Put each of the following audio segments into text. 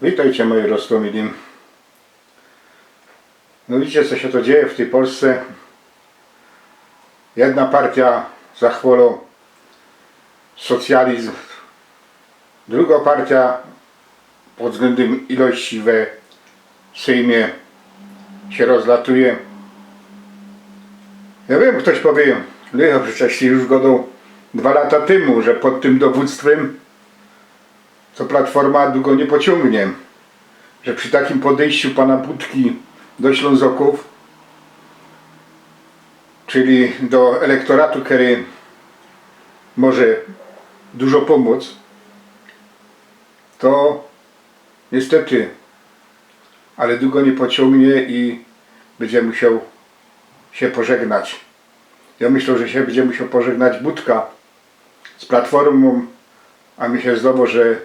Witajcie moi roztomili. No widzicie, co się to dzieje w tej Polsce. Jedna partia zachwala socjalizm, druga partia pod względem ilości we Sejmie się rozlatuje. Ja wiem, ktoś powie, no przecież już godą 2 lata temu, że pod tym dowództwem to Platforma długo nie pociągnie, że przy takim podejściu pana Budki do Ślązoków, czyli do elektoratu, który może dużo pomóc, to niestety, ale długo nie pociągnie i będzie musiał się pożegnać. Ja myślę, że się będzie musiał pożegnać Budka z Platformą, a mi się zdało, że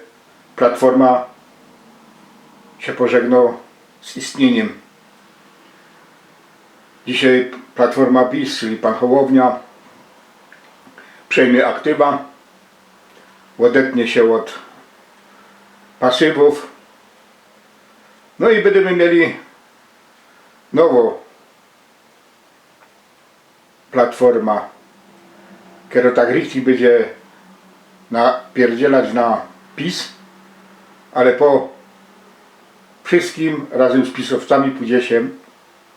Platforma się pożegnał z istnieniem. Dzisiaj Platforma PiS, czyli pan Hołownia, przejmie aktywa, odetnie się od pasywów, no i będziemy mieli nową Platforma, która tak richtig będzie napierdzielać na PiS, ale po wszystkim razem z pisowcami pójdzie się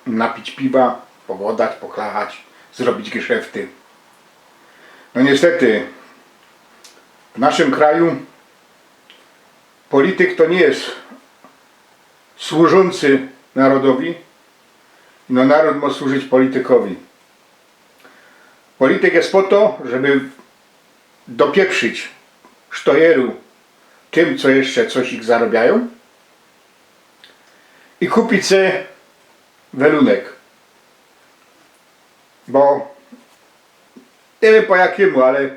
napić piwa, pogodać, poklachać, zrobić geszefty. No niestety w naszym kraju polityk to nie jest służący narodowi, no naród ma służyć politykowi. Polityk jest po to, żeby dopieprzyć sztojeru tym, co jeszcze coś ich zarabiają i kupić sobie welunek. Bo nie wiem po jakiemu, ale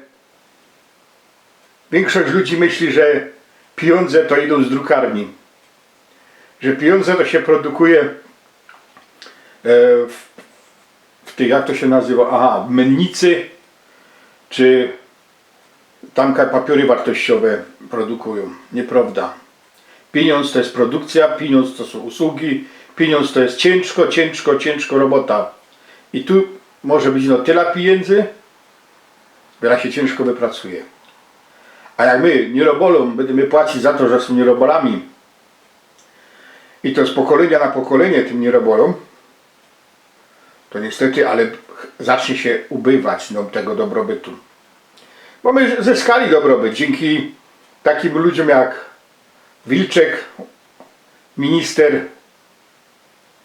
większość ludzi myśli, że pieniądze to idą z drukarni. Że pieniądze to się produkuje w tych, jak to się nazywa, w mennicy, czy tam papiery wartościowe produkują. Nieprawda. Pieniądz to jest produkcja, pieniądz to są usługi, pieniądz to jest ciężko robota. I tu może być no tyle pieniędzy, wiele się ciężko wypracuje. A jak my, nierobolom, będziemy płacić za to, że są nierobolami, i to z pokolenia na pokolenie tym nierobolom, to niestety, ale zacznie się ubywać tego dobrobytu. Bo my zyskali dobrobyt dzięki takim ludziom jak Wilczek,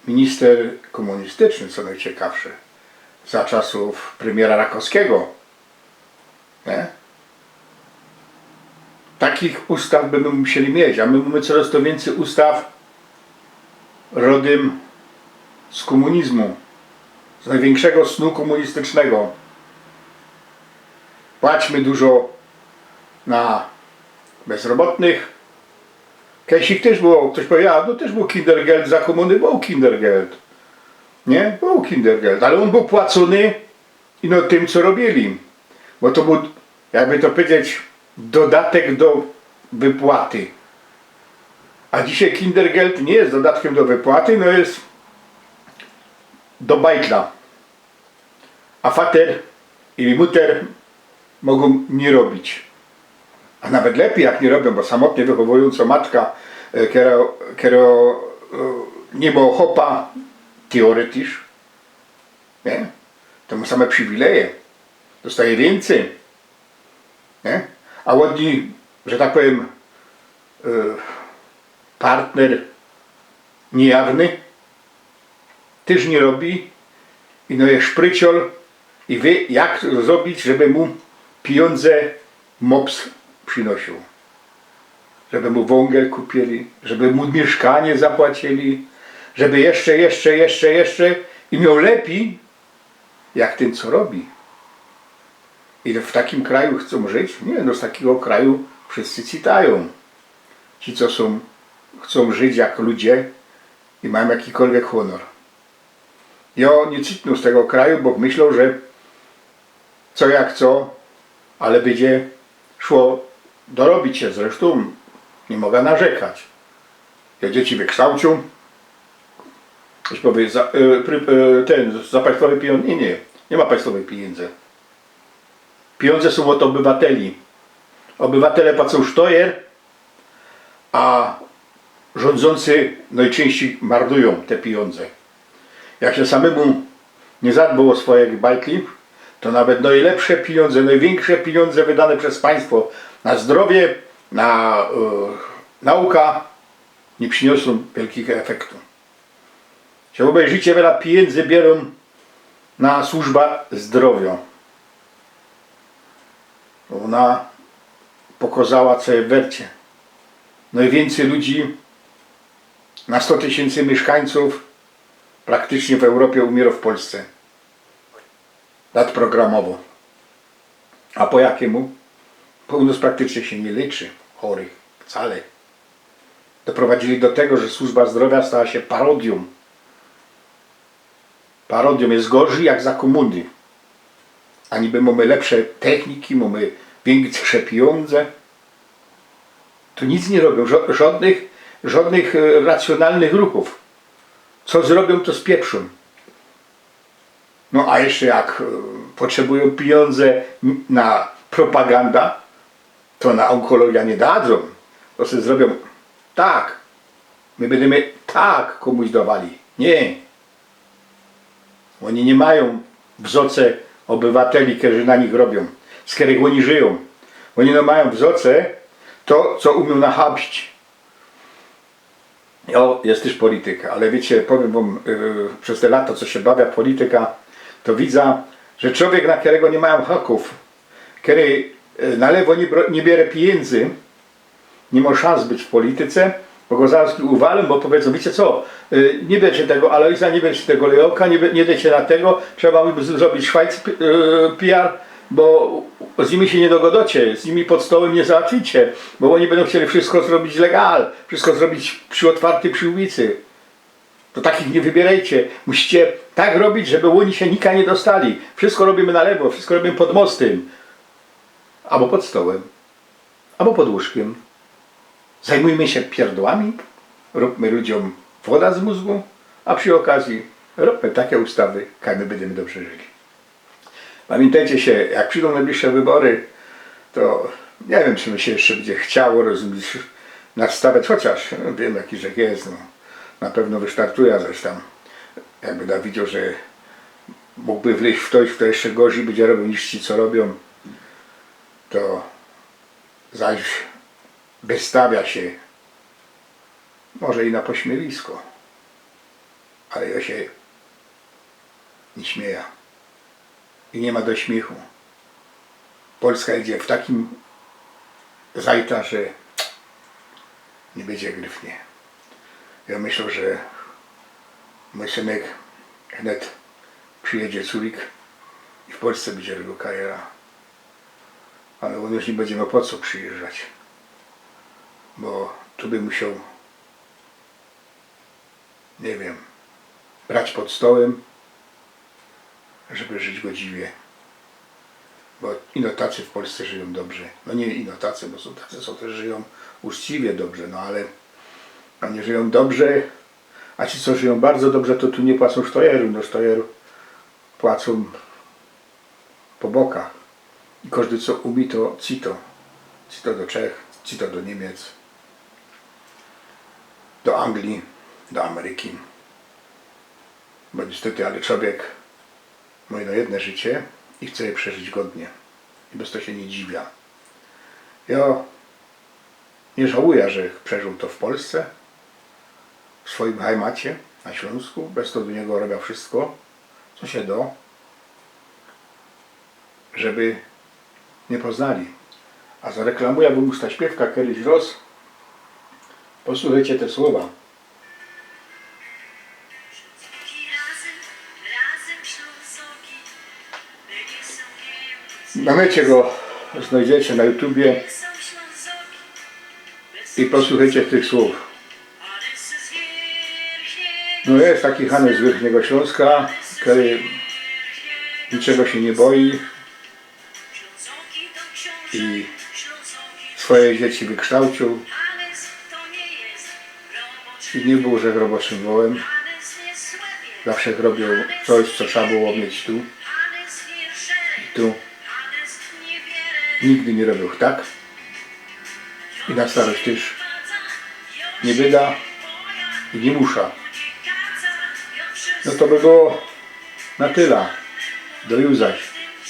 minister komunistyczny, co najciekawsze, za czasów premiera Rakowskiego. Nie? Takich ustaw byśmy musieli mieć, a my mamy coraz to więcej ustaw rodem z komunizmu, z największego snu komunistycznego. Płaćmy dużo na bezrobotnych. Kiedyś też było, ktoś powiedział, no też był Kindergeld za komuny, był Kindergeld. Nie? Był Kindergeld, ale on był płacony no tym, co robili. Bo to był, jakby to powiedzieć, dodatek do wypłaty. A dzisiaj Kindergeld nie jest dodatkiem do wypłaty, no jest do bajtla. A fater i mutter mogą nie robić. A nawet lepiej jak nie robią, bo samotnie wychowująca matka, która nie ma chopa, teoretycznie, nie? To ma same przywileje. Dostaje więcej. Nie? A od niej, że tak powiem, partner niejawny też nie robi i no jest szpryciol i wie, jak zrobić, żeby mu pieniądze mops przynosił. Żeby mu węgiel kupili, żeby mu mieszkanie zapłacili, żeby jeszcze i miał lepiej jak ten, co robi. I w takim kraju chcą żyć? Nie, no z takiego kraju wszyscy citają. Ci, co chcą żyć jak ludzie i mają jakikolwiek honor. Ja nie cytnę z tego kraju, bo myślą, że co jak co, ale będzie szło dorobić się. Zresztą nie mogę narzekać. jak dzieci wykształcił, już powie, za państwowe pieniądze, nie ma państwowych pieniędzy. Pieniądze są od obywateli. Obywatele płacą sztojer, a rządzący najczęściej marnują te pieniądze. Jak się samemu nie zadbał o swoje bajki, to nawet najlepsze pieniądze, największe pieniądze wydane przez państwo na zdrowie, na naukę nie przyniosą wielkich efektów. Się obejrzycie, wiele pieniędzy biorą na służbę zdrowia. Ona pokazała całe wercie. Najwięcej ludzi na 100 000 mieszkańców praktycznie w Europie umiera w Polsce. Nadprogramowo. A po jakiemu? Północ praktycznie się nie leczy chorych wcale. Doprowadzili do tego, że służba zdrowia stała się parodią. Parodią jest gorzej jak za komuny. A niby mamy lepsze techniki, mamy większe pieniądze. To nic nie robią, żadnych racjonalnych ruchów. Co zrobią, to spieprzą. No a jeszcze jak potrzebują pieniądze na propagandę, to na onkologię nie dadzą. To sobie zrobią tak. My będziemy tak komuś dawali. Nie. Oni nie mają wzorce obywateli, którzy na nich robią, z których oni żyją. Oni nie mają wzorce to, co umią nachabić. Jest też polityka, ale wiecie, powiem wam, przez te lata, co się bawia polityka, to widzę, że człowiek, na którego nie mają haków, który na lewo nie bierze pieniędzy, nie ma szans być w polityce, bo go zaraz uwalą, bo powiedzą, wiecie co, nie bierzcie tego Alojza, nie bierzcie tego Leoka, nie dajcie na tego, trzeba by zrobić Szwajc PR, bo z nimi się nie dogodocie, z nimi pod stołem nie załatwicie, bo oni będą chcieli wszystko zrobić legal, wszystko zrobić przy otwartej przy ulicy. To takich nie wybierajcie. Musicie tak robić, żeby oni się nika nie dostali. Wszystko robimy na lewo, wszystko robimy pod mostem. Albo pod stołem, albo pod łóżkiem. Zajmujmy się pierdłami, róbmy ludziom woda z mózgu, a przy okazji róbmy takie ustawy, jak my będziemy dobrze żyli. Pamiętajcie się, jak przyjdą najbliższe wybory, to nie wiem, czy mi się jeszcze będzie chciało nadstawiać, chociaż wiem, jaki rzek jest. No. Na pewno wystartuje, zresztą jakby da widział, że mógłby wleźć w ktoś, kto jeszcze gorzej będzie robił niż ci, co robią, to zaś wystawia się może i na pośmiewisko, ale ja się nie śmieję i nie ma do śmiechu. Polska idzie w takim zajta, że nie będzie gryfnie. Ja myślę, że mój synek wnet przyjedzie Curik i w Polsce będzie robił karierę. Ale on już nie będzie miał po co przyjeżdżać. Bo tu by musiał, nie wiem, brać pod stołem, żeby żyć godziwie. Bo ino tacy w Polsce żyją dobrze. No nie ino tacy, bo są tacy, co też żyją uczciwie dobrze, no ale oni żyją dobrze, a ci, co żyją bardzo dobrze, to tu nie płacą sztojeru. No sztojeru płacą po bokach. I każdy, co umie, to cito. Cito do Czech, cito do Niemiec, do Anglii, do Ameryki. Bo niestety, ale człowiek ma jedno życie i chce je przeżyć godnie. I bez to się nie dziwia. Ja nie żałuję, że przeżył to w Polsce, w swoim heimacie, na Śląsku. Bez to do niego robię wszystko, co się da, żeby nie poznali. A zareklamuję wam ta śpiewka kiedyś roz. Posłuchajcie te słowa. Na necie go znajdziecie na YouTubie i posłuchajcie tych słów. No jest taki Hanys z Wierchniego Śląska, który niczego się nie boi i swoje dzieci wykształcił I nie było, że roboczym wołem. Zawsze robią coś, co trzeba było mieć tu. I tu. Nigdy nie robił tak. I na starość też nie wyda i nie musza. No to by było na tyle. Do już zaś.